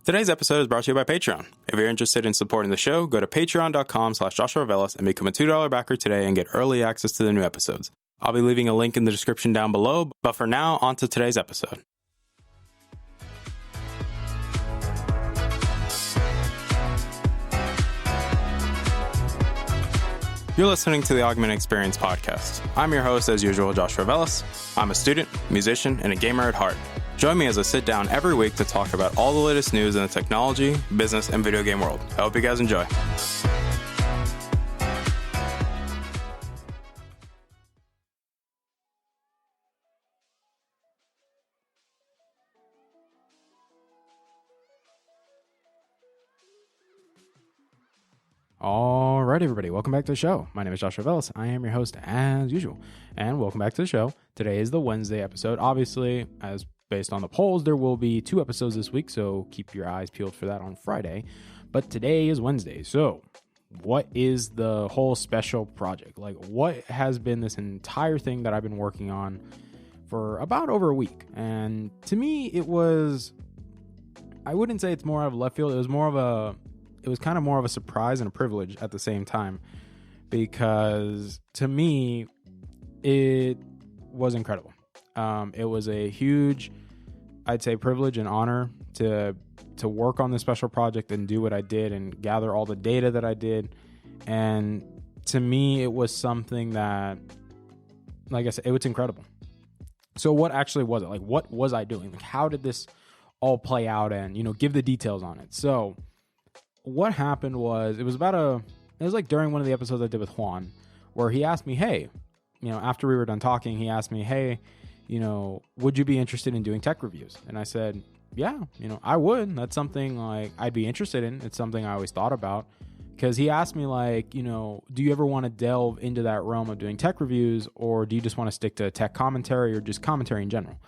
Today's episode is brought to you by Patreon. If you're interested in supporting the show, go to patreon.com/JoshuaVelas and become a $2 backer today and get early access to the new episodes. I'll be leaving a link in the description down below, but for now, on to today's episode. You're listening to the Augmented Experience podcast. I'm your host, as usual, Joshua Velas. I'm a student, musician, and a gamer at heart. Join me as I sit down every week to talk about all the latest news in the technology, business, and video game world. I hope you guys enjoy. All right, everybody, welcome back to the show. My name is Joshua Velas. I am your host as usual, and welcome back to the show. Today is the Wednesday episode. Obviously, as based on the polls, there will be 2 episodes this week, so keep your eyes peeled for that on Friday. But today is Wednesday, so what is the whole special project? Like, what has been this entire thing that I've been working on for about over a week? And to me, it was, I wouldn't say it's more out of left field. It was kind of more of a surprise and a privilege at the same time, because to me, it was incredible. It was a huge, I'd say, privilege and honor to work on this special project and do what I did and gather all the data that I did. And to me, it was something that, like I said, it was incredible. So what actually was it? Like, what was I doing? Like, how did this all play out? And, give the details on it. So what happened was, it was like during one of the episodes I did with Juan, where he asked me, hey, after we were done talking, he asked me, hey, would you be interested in doing tech reviews? And I said, yeah, I would. That's something like I'd be interested in. It's something I always thought about, because he asked me like, do you ever want to delve into that realm of doing tech reviews, or do you just want to stick to tech commentary or just commentary in general?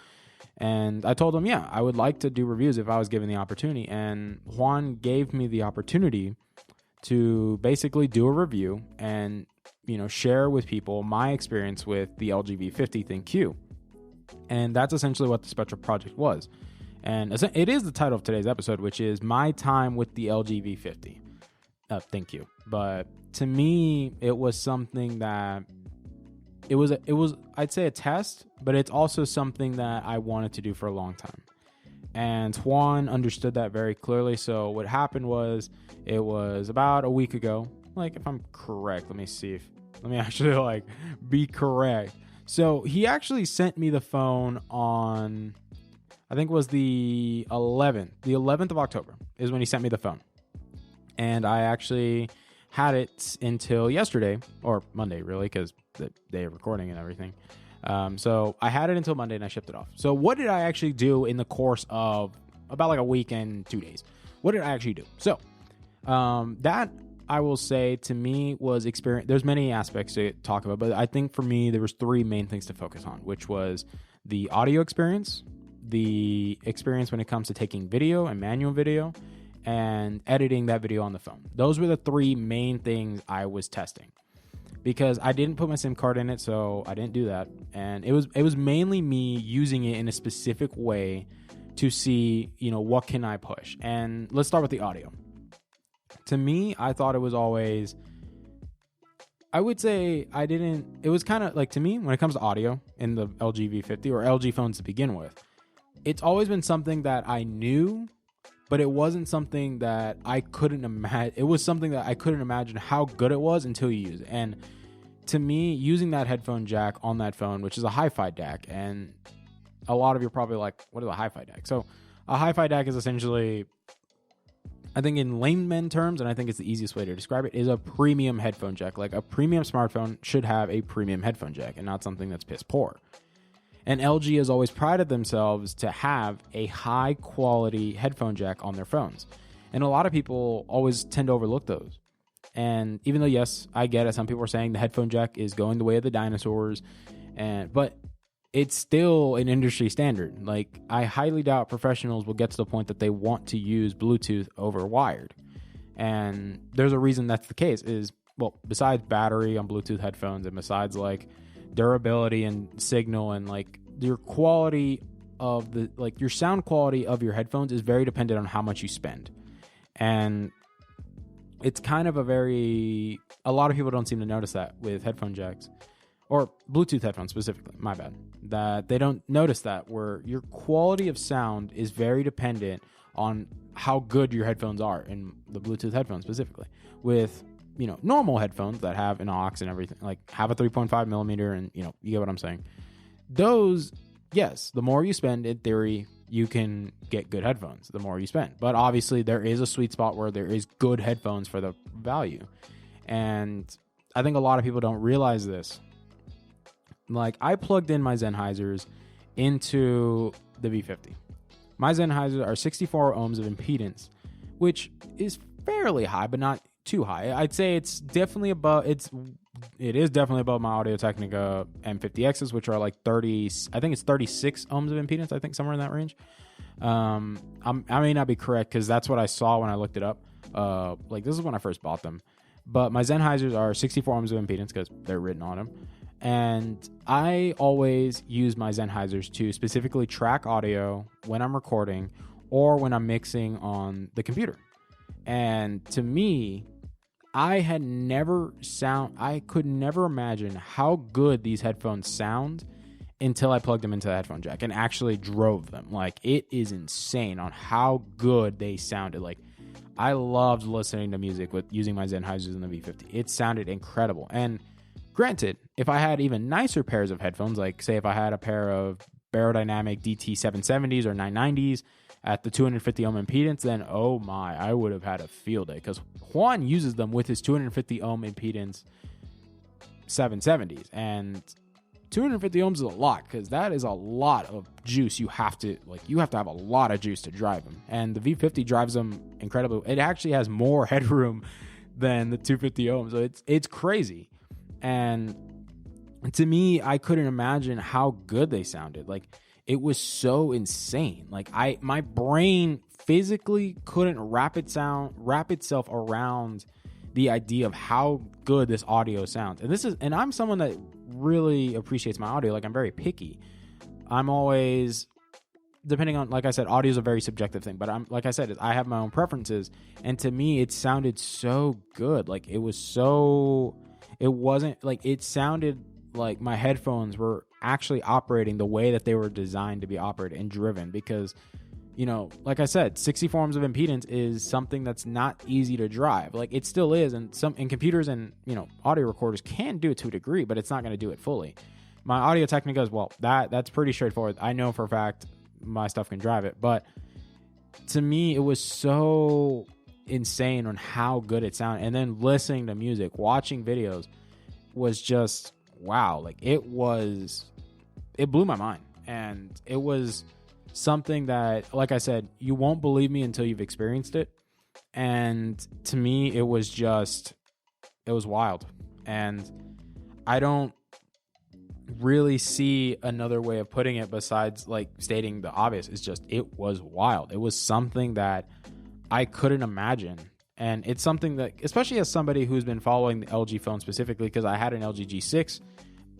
And I told him, yeah, I would like to do reviews if I was given the opportunity. And Juan gave me the opportunity to basically do a review and, share with people my experience with the LG V50 ThinQ. And that's essentially what the special project was. And it is the title of today's episode, which is my time with the LG V50 ThinQ. But to me, it was something that it was I'd say a test, but it's also something that I wanted to do for a long time. And Juan understood that very clearly. So what happened was, it was about a week ago. Like, if I'm correct, let me actually be correct. So he actually sent me the phone on, I think it was the 11th of October is when he sent me the phone. And I actually had it until yesterday, or Monday really, because the day of recording and everything. So I had it until Monday and I shipped it off. So what did I actually do in the course of about like a week and 2 days? What did I actually do? So that, I will say, to me was experience. There's many aspects to talk about, but I think for me, there was 3 main things to focus on, which was the audio experience, the experience when it comes to taking video and manual video, and editing that video on the phone. Those were the 3 main things I was testing, because I didn't put my SIM card in it, so I didn't do that. And it was mainly me using it in a specific way to see, what can I push. And let's start with the audio. To me, I thought it was always, I would say it was kind of like, to me, when it comes to audio in the LG V50 or LG phones to begin with, it's always been something that I knew, but it wasn't something that I couldn't imagine. It was something that I couldn't imagine how good it was until you use it. And to me, using that headphone jack on that phone, which is a hi-fi DAC, and a lot of you are probably like, what is a hi-fi DAC? So a hi-fi DAC is essentially, I think in layman terms, and I think it's the easiest way to describe it, is a premium headphone jack. Like, a premium smartphone should have a premium headphone jack and not something that's piss poor. And LG has always prided themselves to have a high quality headphone jack on their phones. And a lot of people always tend to overlook those. And even though, yes, I get it, some people are saying the headphone jack is going the way of the dinosaurs, but it's still an industry standard. Like, I highly doubt professionals will get to the point that they want to use Bluetooth over wired. And there's a reason that's the case is, well, besides battery on Bluetooth headphones and besides like durability and signal and like your quality of the, like, your sound quality of your headphones is very dependent on how much you spend. And it's kind of a lot of people don't seem to notice that with headphone jacks, or Bluetooth headphones specifically, my bad, that they don't notice that, where your quality of sound is very dependent on how good your headphones are, in the Bluetooth headphones specifically. With, normal headphones that have an aux and everything, like have a 3.5 millimeter, and you get what I'm saying. Those, yes, the more you spend, in theory, you can get good headphones the more you spend. But obviously there is a sweet spot where there is good headphones for the value. And I think a lot of people don't realize this. Like, I plugged in my Sennheisers into the V50. My Sennheisers are 64 ohms of impedance, which is fairly high, but not too high. I'd say it's definitely above, it is definitely above my Audio-Technica M50Xs, which are like 30, I think it's 36 ohms of impedance, I think somewhere in that range. I may not be correct, because that's what I saw when I looked it up. Like, this is when I first bought them. But my Sennheisers are 64 ohms of impedance, because they're written on them. And I always use my Sennheisers to specifically track audio when I'm recording or when I'm mixing on the computer. And to me, I could never imagine how good these headphones sound until I plugged them into the headphone jack and actually drove them. Like, it is insane on how good they sounded. Like, I loved listening to music with using my Sennheisers in the V50. It sounded incredible. And granted, if I had even nicer pairs of headphones, like say if I had a pair of Barodynamic DT770s or 990s at the 250 ohm impedance, then oh my, I would have had a field day, because Juan uses them with his 250 ohm impedance 770s, and 250 ohms is a lot, because that is a lot of juice. You have to have a lot of juice to drive them, and the V50 drives them incredibly. It actually has more headroom than the 250 ohms, so it's crazy. And to me, I couldn't imagine how good they sounded. Like, it was so insane. Like, my brain physically couldn't wrap itself around the idea of how good this audio sounds. And I'm someone that really appreciates my audio. Like, I'm very picky. I'm always, depending on, like I said, audio is a very subjective thing, but I have my own preferences. And to me, it sounded so good. Like, it sounded like my headphones were actually operating the way that they were designed to be operated and driven, because, like I said, 64 ohms of impedance is something that's not easy to drive. Like, it still is, and computers and, audio recorders can do it to a degree, but it's not going to do it fully. My Audio-Technica is, well, that's pretty straightforward. I know for a fact my stuff can drive it, but to me, it was so insane on how good it sounded. And then listening to music, watching videos was just wow. Like, it blew my mind. And it was something that, like I said, you won't believe me until you've experienced it. And to me, it was wild. And I don't really see another way of putting it besides like stating the obvious. It's just, it was wild. It was something that I couldn't imagine. And it's something that, especially as somebody who's been following the LG phone specifically, because I had an LG G6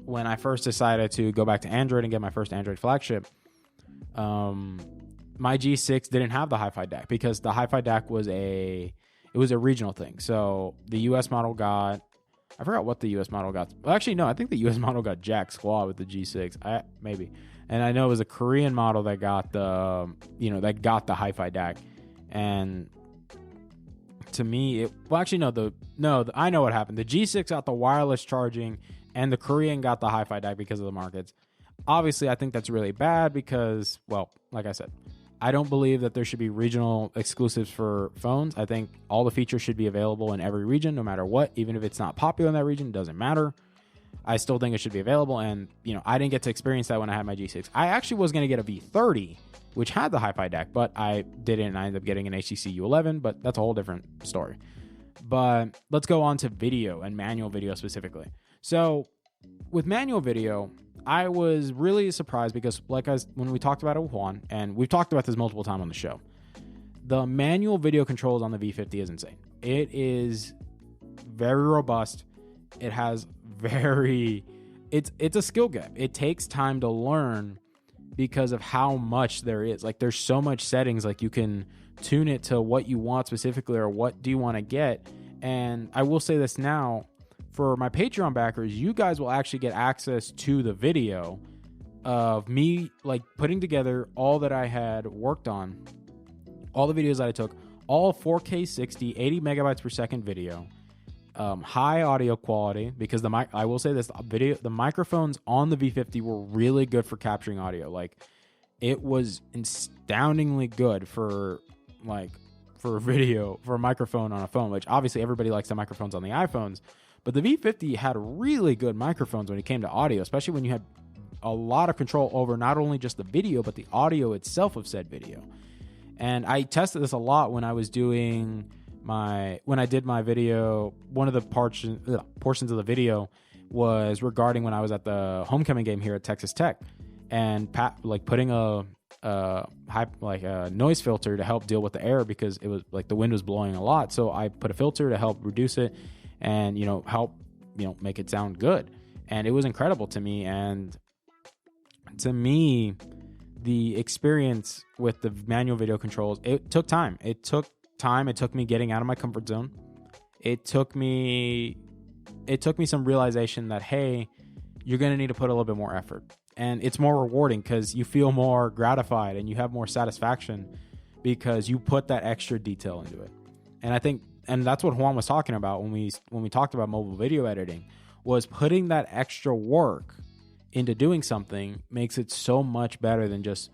when I first decided to go back to Android and get my first Android flagship. My G6 didn't have the hi-fi DAC, because the hi-fi DAC was a regional thing. So the US model got, I forgot what the US model got. Well, actually, no, I think the US model got jack squat with the G6. Maybe. And I know it was a Korean model that got the hi-fi DAC. And to me, I know what happened. The G6 got the wireless charging, and the Korean got the hi-fi DAC because of the markets. Obviously, I think that's really bad because, well, like I said, I don't believe that there should be regional exclusives for phones. I think all the features should be available in every region, no matter what. Even if it's not popular in that region, it doesn't matter. I still think it should be available. And, I didn't get to experience that when I had my G6. I actually was going to get a V30, which had the hi-fi DAC, but I didn't. And I ended up getting an HTC U11, but that's a whole different story. But let's go on to video and manual video specifically. So with manual video, I was really surprised because, when we talked about it with Juan, and we've talked about this multiple times on the show, the manual video controls on the V50 is insane. It is very robust. It has it's a skill gap. It takes time to learn because of how much there is. Like, there's so much settings. Like, you can tune it to what you want specifically, or what do you want to get. And I will say this now, for my Patreon backers, you guys will actually get access to the video of me like putting together all that I had worked on, all the videos that I took, all 4K 60, 80 megabytes per second video, high audio quality, because I will say this, the microphones on the V50 were really good for capturing audio. Like, it was astoundingly good for a microphone on a phone, which obviously everybody likes the microphones on the iPhones, but the V50 had really good microphones when it came to audio, especially when you had a lot of control over not only just the video, but the audio itself of said video. And I tested this a lot when I was doing when I did my video. One of the portions of the video was regarding when I was at the homecoming game here at Texas Tech, and putting a noise filter to help deal with the air, because it was like the wind was blowing a lot. So I put a filter to help reduce it and, help, make it sound good. And it was incredible to me. And to me, the experience with the manual video controls, it took time. It took me getting out of my comfort zone. It took me some realization that, hey, you're going to need to put a little bit more effort. And it's more rewarding because you feel more gratified and you have more satisfaction because you put that extra detail into it. And I think, and that's what Juan was talking about when we talked about mobile video editing, was putting that extra work into doing something makes it so much better than just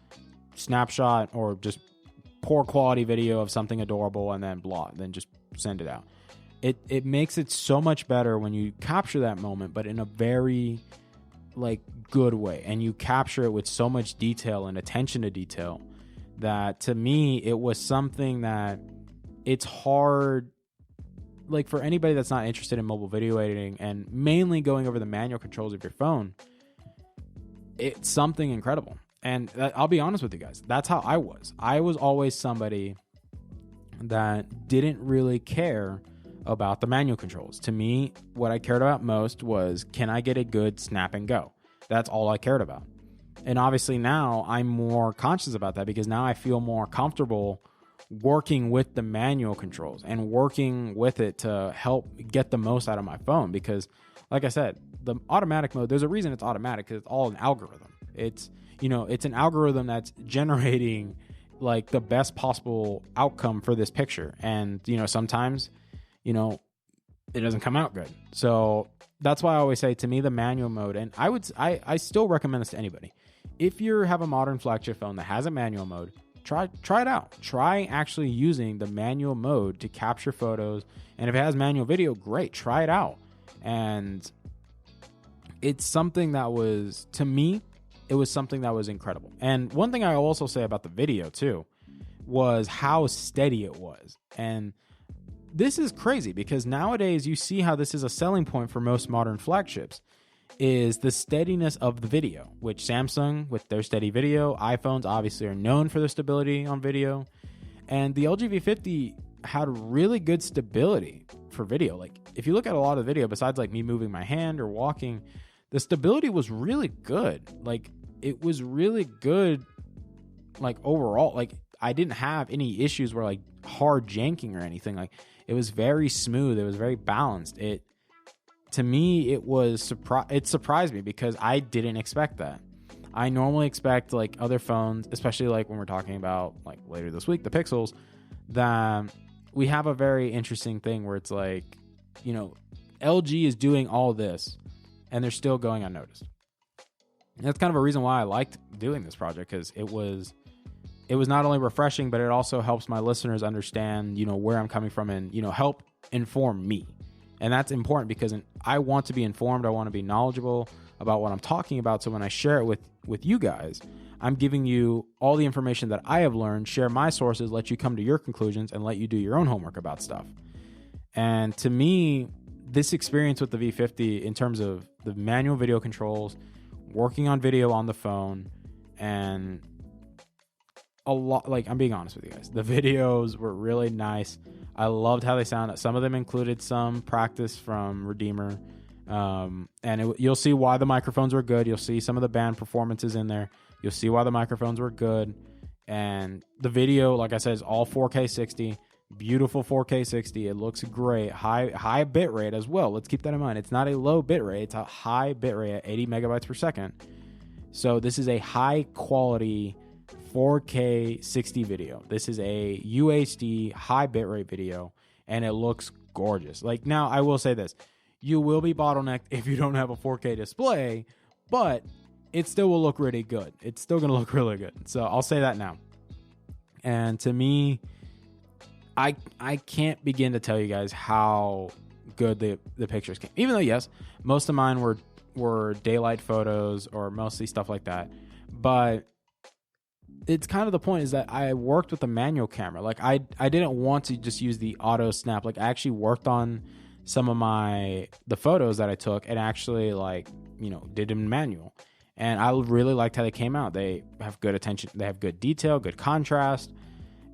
snapshot or just poor quality video of something adorable and then just send it out. It makes it so much better when you capture that moment, but in a very good way, and you capture it with so much detail and attention to detail that, to me, it was something that it's hard, for anybody that's not interested in mobile video editing and mainly going over the manual controls of your phone. It's something incredible. And I'll be honest with you guys, that's how I was. I was always somebody that didn't really care about the manual controls. To me, what I cared about most was, can I get a good snap and go? That's all I cared about. And obviously now I'm more conscious about that, because now I feel more comfortable working with the manual controls and working with it to help get the most out of my phone. Because like I said, the automatic mode, there's a reason it's automatic, because it's all an algorithm. It's an algorithm that's generating the best possible outcome for this picture. And, sometimes, it doesn't come out good. So that's why I always say, to me, the manual mode, and I still recommend this to anybody. If you have a modern flagship phone that has a manual mode, try it out. Try actually using the manual mode to capture photos. And if it has manual video, great, try it out. And it's something that was, to me, it was something that was incredible. And one thing I also say about the video too was how steady it was. And this is crazy, because nowadays you see how this is a selling point for most modern flagships, is the steadiness of the video, which Samsung with their steady video, iPhones obviously are known for their stability on video. And the LG V50 had really good stability for video. If you look at a lot of video, besides me moving my hand or walking, the stability was really good. It was really good, overall. I didn't have any issues where hard janking or anything. It was very smooth. It was very balanced. To me, it surprised me, because I didn't expect that. I normally expect other phones, especially when we're talking about later this week, the Pixels, that we have a very interesting thing where it's LG is doing all this and they're still going unnoticed. And that's kind of a reason why I liked doing this project, because it was not only refreshing, but it also helps my listeners understand, where I'm coming from, and, help inform me. And that's important, because I want to be informed. I want to be knowledgeable about what I'm talking about. So when I share it with you guys, I'm giving you all the information that I have learned, share my sources, let you come to your conclusions, and let you do your own homework about stuff. And to me, this experience with the V50, in terms of the manual video controls, working on video on the phone, and a lot, I'm being honest with you guys, the videos were really nice. I loved how they sounded. Some of them included some practice from Redeemer. You'll see why the microphones were good. You'll see some of the band performances in there. You'll see why the microphones were good. And the video, like I said, is all 4K 60. Beautiful 4K 60. It looks great. High bit rate as well. Let's keep that in mind. It's not a low bit rate. It's a high bit rate at 80 megabytes per second. So this is a high quality 4K 60 video. This is a UHD high bitrate video, and it looks gorgeous. Like, now I will say this, you will be bottlenecked if you don't have a 4K display, but it still will look really good. It's still going to look really good. So I'll say that now. And to me, I can't begin to tell you guys how good the pictures came. Even though, yes, most of mine were daylight photos or mostly stuff like that. But it's kind of the point is that I worked with a manual camera. Like, I didn't want to just use the auto snap. Like, I actually worked on some of the photos that I took and actually, like, you know, did them manual. And I really liked how they came out. They have good attention. They have good detail, good contrast.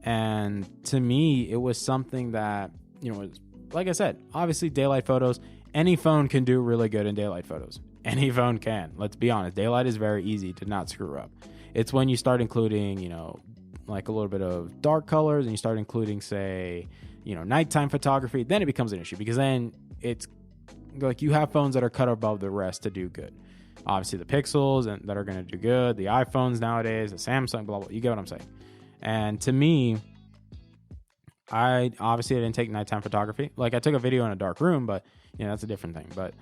And to me, it was something that, you know, was, like I said, obviously daylight photos, any phone can do really good in daylight photos. Any phone can. Let's be honest. Daylight is very easy to not screw up. It's when you start including, you know, like a little bit of dark colors and you start including, say, you know, nighttime photography, then it becomes an issue, because then it's like you have phones that are cut above the rest to do good. Obviously the Pixels and that are going to do good, the iPhones nowadays, the Samsung, blah, blah, you get what I'm saying. And to me, I didn't take nighttime photography. Like, I took a video in a dark room, but, you know, that's a different thing. But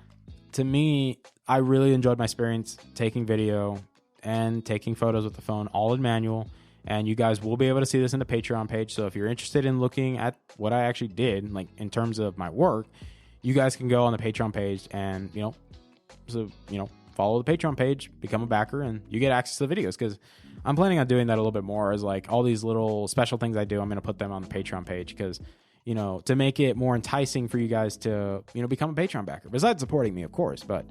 to me, I really enjoyed my experience taking video and taking photos with the phone, all in manual. And you guys will be able to see this in the Patreon page. So if you're interested in looking at what I actually did, like in terms of my work, you guys can go on the Patreon page and, you know, follow the Patreon page, become a backer, and you get access to the videos. Because I'm planning on doing that a little bit more, as like all these little special things I do, I'm going to put them on the Patreon page, because, you know, to make it more enticing for you guys to, you know, become a Patreon backer, besides supporting me, of course. But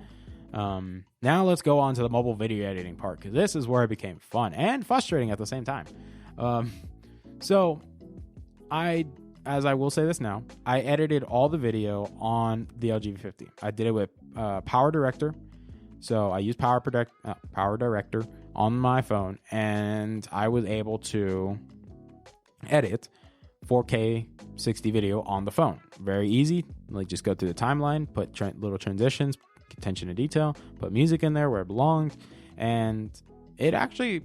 now let's go on to the mobile video editing part, because this is where it became fun and frustrating at the same time. So as I will say this now, I edited all the video on the LG V50. I did it with Power Director. So I used Power Director on my phone, and I was able to edit 4K 60 video on the phone. Very easy. Like, just go through the timeline, put little transitions, attention to detail, put music in there where it belonged, and it actually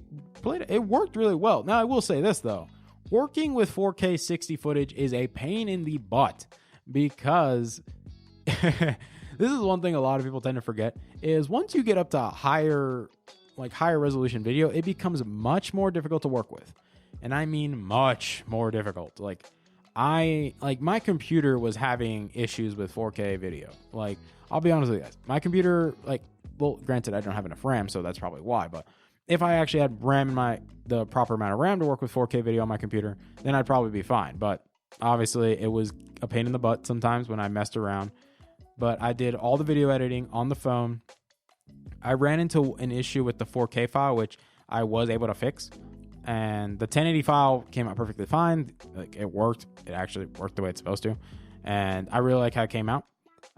it worked really well. Now, I will say this though, working with 4K 60 footage is a pain in the butt, because this is one thing a lot of people tend to forget, is once you get up to higher resolution video, it becomes much more difficult to work with. And I mean much more difficult. Like, my computer was having issues with 4K video. Like, I'll be honest with you guys. My computer, well, granted, I don't have enough RAM, so that's probably why. But if I actually had the proper amount of RAM to work with 4K video on my computer, then I'd probably be fine. But obviously, it was a pain in the butt sometimes when I messed around. But I did all the video editing on the phone. I ran into an issue with the 4K file, which I was able to fix. And the 1080 file came out perfectly fine. Like, it worked. It actually worked the way it's supposed to. And I really like how it came out.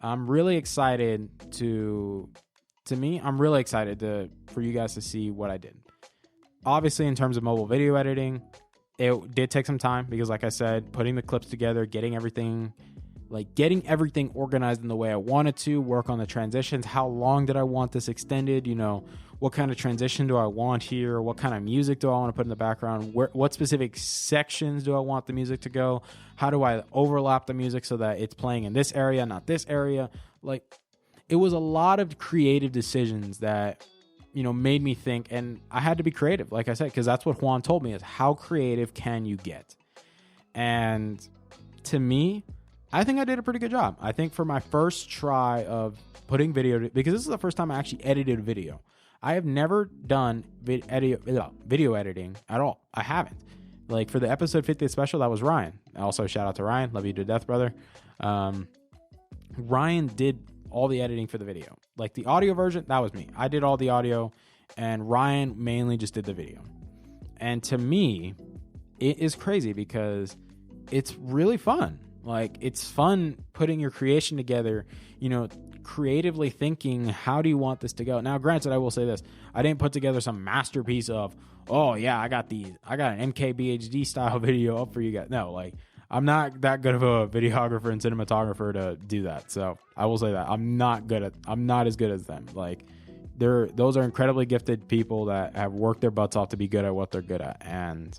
I'm really excited I'm really excited for you guys to see what I did. Obviously, in terms of mobile video editing, it did take some time, because, like I said, putting the clips together, getting everything organized in the way I wanted to, work on the transitions. How long did I want this extended? You know, what kind of transition do I want here? What kind of music do I want to put in the background? What specific sections do I want the music to go? How do I overlap the music so that it's playing in this area, not this area? Like, it was a lot of creative decisions that, you know, made me think, and I had to be creative, like I said, because that's what Juan told me, is how creative can you get? And to me, I think I did a pretty good job. I think for my first try of putting video, because this is the first time I actually edited a video. I have never done video editing at all. I haven't. Like, for the episode 50th special, that was Ryan. Also, shout out to Ryan. Love you to death, brother. Ryan did all the editing for the video. Like, the audio version, that was me. I did all the audio, and Ryan mainly just did the video. And to me, it is crazy, because it's really fun. Like, it's fun putting your creation together, you know, creatively thinking, how do you want this to go? Now, granted, I will say this. I didn't put together some masterpiece of, oh yeah, I got an MKBHD style video up for you guys. No, like, I'm not that good of a videographer and cinematographer to do that. So I will say that I'm not as good as them. Like, those are incredibly gifted people that have worked their butts off to be good at what they're good at. And,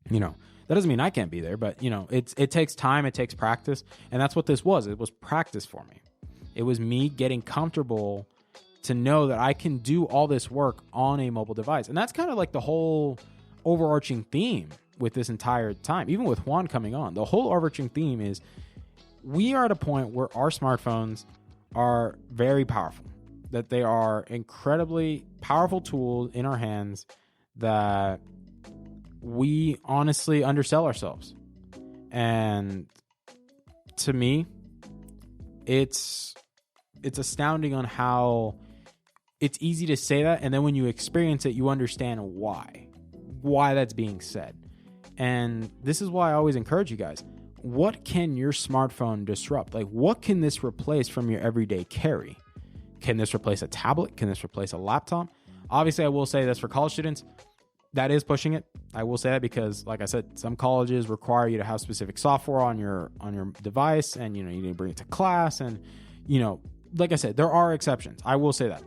you know, that doesn't mean I can't be there, but, you know, it takes time, it takes practice. And that's what this was. It was practice for me. It was me getting comfortable to know that I can do all this work on a mobile device. And that's kind of like the whole overarching theme with this entire time, even with Juan coming on. The whole overarching theme is we are at a point where our smartphones are very powerful, that they are incredibly powerful tools in our hands that we honestly undersell ourselves. And to me, it's astounding on how it's easy to say that, and then when you experience it, you understand why that's being said. And this is why I always encourage you guys, what can your smartphone disrupt? Like, what can this replace from your everyday carry? Can this replace a tablet? Can this replace a laptop? Obviously, I will say this for college students, that is pushing it. I will say that because, like I said, some colleges require you to have specific software on your device, and, you know, you need to bring it to class. And, you know, like I said, there are exceptions. I will say that.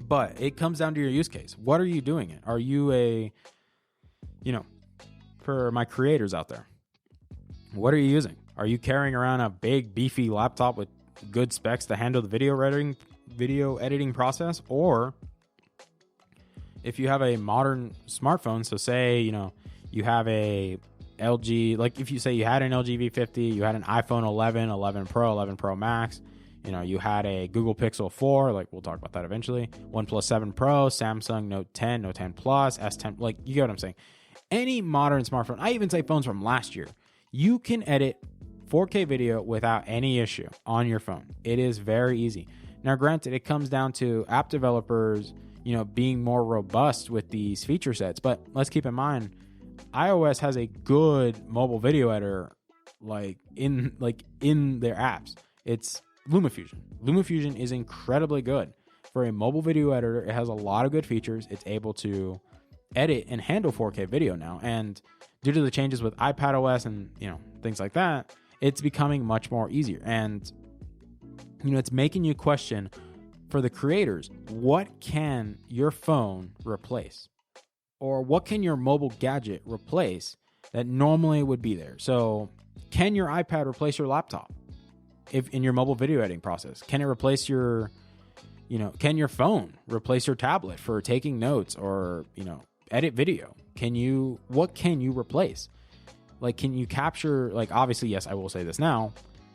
But it comes down to your use case. What are you doing it? Are you for my creators out there, what are you using? Are you carrying around a big, beefy laptop with good specs to handle the video editing process? Or if you have a modern smartphone, so say, you know, you have a LG, like if you say you had an LG V50, you had an iPhone 11, 11 Pro, 11 Pro Max, you know, you had a Google Pixel 4, like we'll talk about that eventually, OnePlus 7 Pro, Samsung Note 10, Note 10 Plus, S10, like, you get what I'm saying. Any modern smartphone, I even say phones from last year, you can edit 4K video without any issue on your phone. It is very easy. Now, granted, it comes down to app developers, you know, being more robust with these feature sets. But let's keep in mind, iOS has a good mobile video editor, in their apps. It's LumaFusion. LumaFusion is incredibly good for a mobile video editor. It has a lot of good features. It's able to edit and handle 4K video now. And due to the changes with iPadOS and, you know, things like that, it's becoming much more easier. And, you know, it's making you question, for the creators, what can your phone replace? Or what can your mobile gadget replace that normally would be there? So can your iPad replace your laptop if in your mobile video editing process? Can it replace your, you know, can your phone replace your tablet for taking notes or, you know, edit video? What can you replace? Like, can you capture, like, obviously, yes, I will say this now,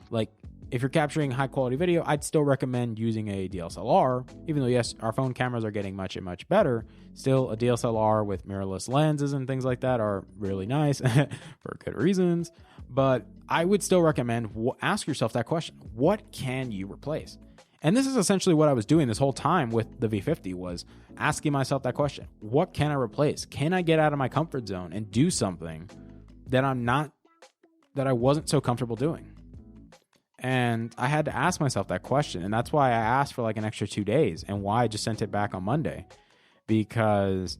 like, if you're capturing high quality video, I'd still recommend using a DSLR, even though, yes, our phone cameras are getting much and much better. Still, a DSLR with mirrorless lenses and things like that are really nice for good reasons. But I would still recommend, ask yourself that question. What can you replace? And this is essentially what I was doing this whole time with the V50, was asking myself that question. What can I replace? Can I get out of my comfort zone and do something that I wasn't so comfortable doing? And I had to ask myself that question. And that's why I asked for like an extra 2 days, and why I just sent it back on Monday, because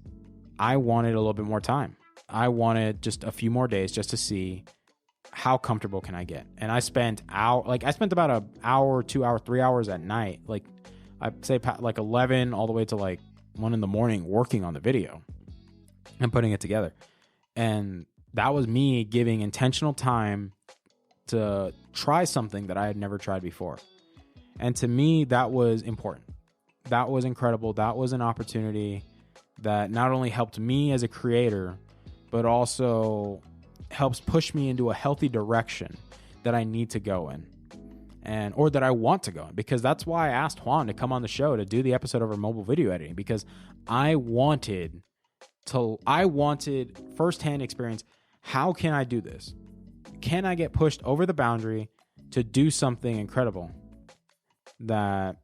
I wanted a little bit more time. I wanted just a few more days just to see how comfortable can I get. And I spent about an hour, 2 hours, 3 hours at night. Like, I'd say like 11 all the way to like 1 in the morning working on the video and putting it together. And that was me giving intentional time to try something that I had never tried before. And to me, that was important. That was incredible. That was an opportunity that not only helped me as a creator, but also helps push me into a healthy direction that I need to go in, or that I want to go in. Because that's why I asked Juan to come on the show to do the episode over mobile video editing, because I wanted firsthand experience. How can I do this? Can I get pushed over the boundary to do something incredible? And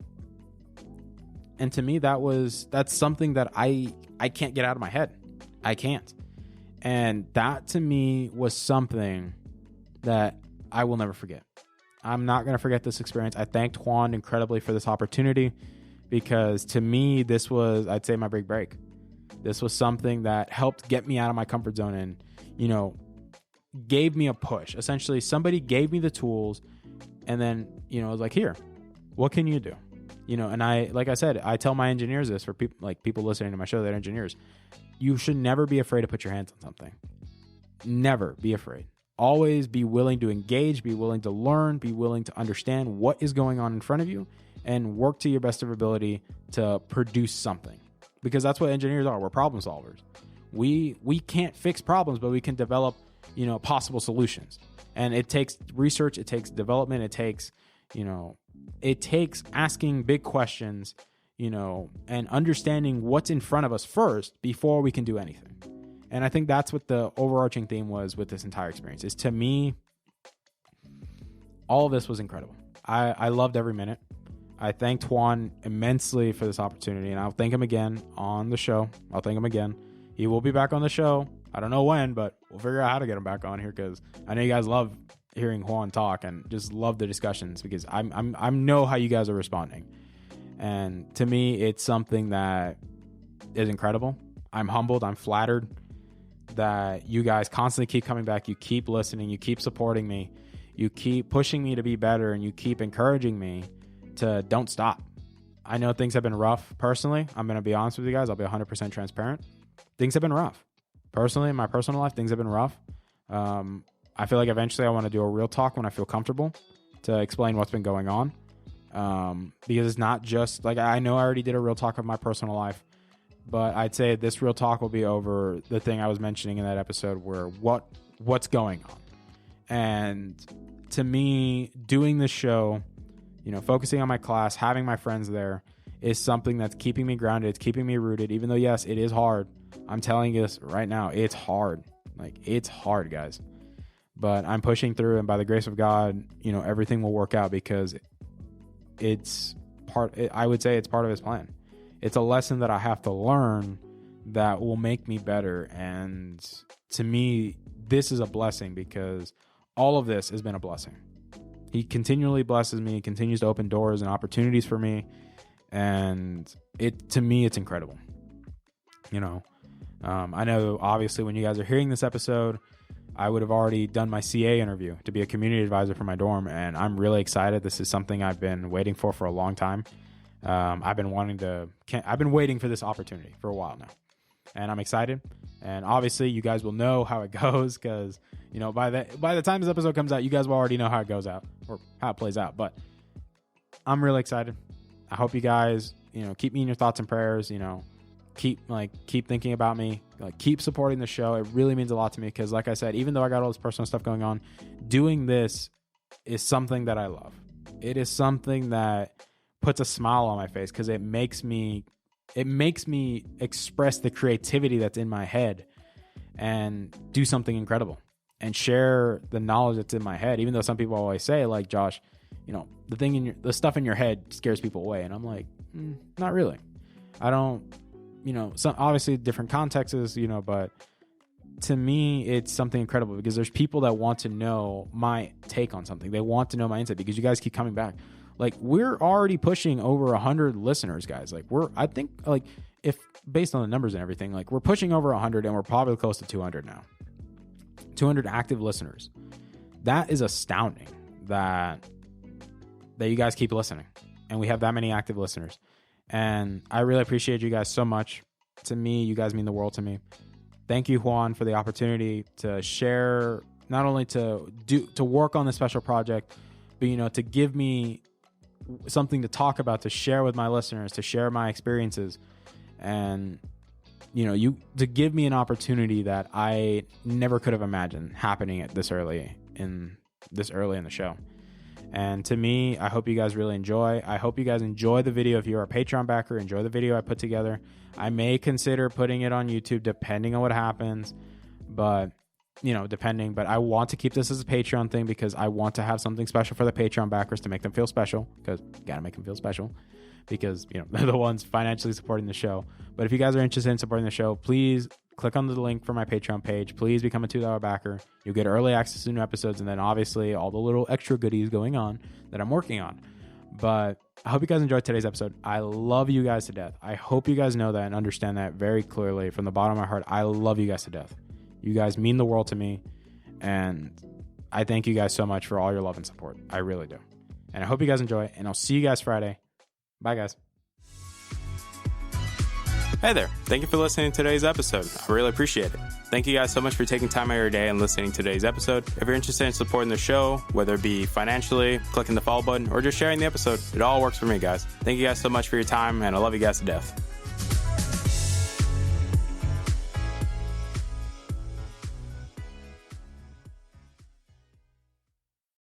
to me, that's something that I can't get out of my head. I can't. And that to me was something that I will never forget. I'm not going to forget this experience. I thanked Juan incredibly for this opportunity because to me, this was, I'd say, my big break. This was something that helped get me out of my comfort zone and, you know, gave me a push. Essentially, somebody gave me the tools and then, you know, was like, here, what can you do? You know, and like I said, I tell my engineers this for people listening to my show that are engineers. You should never be afraid to put your hands on something. Never be afraid. Always be willing to engage, be willing to learn, be willing to understand what is going on in front of you and work to your best of your ability to produce something. Because that's what engineers are. We're problem solvers. We can't fix problems, but we can develop, you know, possible solutions. And it takes research, it takes development, it takes asking big questions, you know, and understanding what's in front of us first before we can do anything. And I think that's what the overarching theme was with this entire experience. Is to me, all of this was incredible. I loved every minute. I thanked Juan immensely for this opportunity, and I'll thank him again on the show. I'll thank him again. He will be back on the show. I don't know when, but we'll figure out how to get him back on here because I know you guys love hearing Juan talk and just love the discussions because I know how you guys are responding. And to me, it's something that is incredible. I'm humbled. I'm flattered that you guys constantly keep coming back. You keep listening. You keep supporting me. You keep pushing me to be better, and you keep encouraging me to don't stop. I know things have been rough personally. I'm going to be honest with you guys. I'll be 100% transparent. Things have been rough. Personally, in my personal life, things have been rough. I feel like eventually I want to do a real talk when I feel comfortable to explain what's been going on. Because it's not just like, I know I already did a real talk of my personal life, but I'd say this real talk will be over the thing I was mentioning in that episode where what's going on. And to me, doing this show, you know, focusing on my class, having my friends there is something that's keeping me grounded. It's keeping me rooted, even though, yes, it is hard. I'm telling you this right now. It's hard. Like, it's hard, guys. But I'm pushing through, and by the grace of God, you know, everything will work out because I would say it's part of his plan. It's a lesson that I have to learn that will make me better. And to me, this is a blessing because all of this has been a blessing. He continually blesses me. He continues to open doors and opportunities for me. And to me, it's incredible. You know, I know obviously when you guys are hearing this episode, I would have already done my CA interview to be a community advisor for my dorm. And I'm really excited. This is something I've been waiting for a long time. I've been waiting for this opportunity for a while now, and I'm excited. And obviously you guys will know how it goes because, you know, by the time this episode comes out, you guys will already know how it goes out or how it plays out. But I'm really excited. I hope you guys, you know, keep me in your thoughts and prayers, you know, keep thinking about me, like keep supporting the show. It really means a lot to me because, like I said, even though I got all this personal stuff going on, doing this is something that I love. It is something that puts a smile on my face because it makes me express the creativity that's in my head and do something incredible and share the knowledge that's in my head. Even though some people always say, like, Josh, you know, the stuff in your head scares people away. And I'm like, not really. I don't, you know, some obviously different contexts, you know, but to me, it's something incredible because there's people that want to know my take on something. They want to know my insight because you guys keep coming back. Like, we're already pushing over 100 listeners, guys. Like, I think, like, if based on the numbers and everything, like, we're pushing over 100 and we're probably close to 200 now. 200 active listeners. That is astounding that you guys keep listening and we have that many active listeners. And I really appreciate you guys so much. To me, you guys mean the world to me. Thank you, Juan, for the opportunity to share, not only to work on this special project, but, you know, to give me something to talk about, to share with my listeners, to share my experiences, and, you know, to give me an opportunity that I never could have imagined happening at this early in the show. And to me, I hope you guys really enjoy. I hope you guys enjoy the video. If you're a Patreon backer, enjoy the video I put together. I may consider putting it on YouTube depending on what happens, but, you know, but I want to keep this as a Patreon thing because I want to have something special for the Patreon backers to make them feel special, because you got to make them feel special because, you know, they're the ones financially supporting the show. But if you guys are interested in supporting the show, please click on the link for my Patreon page. Please become a $2 backer. You'll get early access to new episodes, and then obviously all the little extra goodies going on that I'm working on. But I hope you guys enjoyed today's episode. I love you guys to death. I hope you guys know that and understand that very clearly from the bottom of my heart. I love you guys to death. You guys mean the world to me, and I thank you guys so much for all your love and support. I really do. And I hope you guys enjoy, and I'll see you guys Friday. Bye, guys. Hey there. Thank you for listening to today's episode. I really appreciate it. Thank you guys so much for taking time out of your day and listening to today's episode. If you're interested in supporting the show, whether it be financially, clicking the follow button, or just sharing the episode, it all works for me, guys. Thank you guys so much for your time, and I love you guys to death.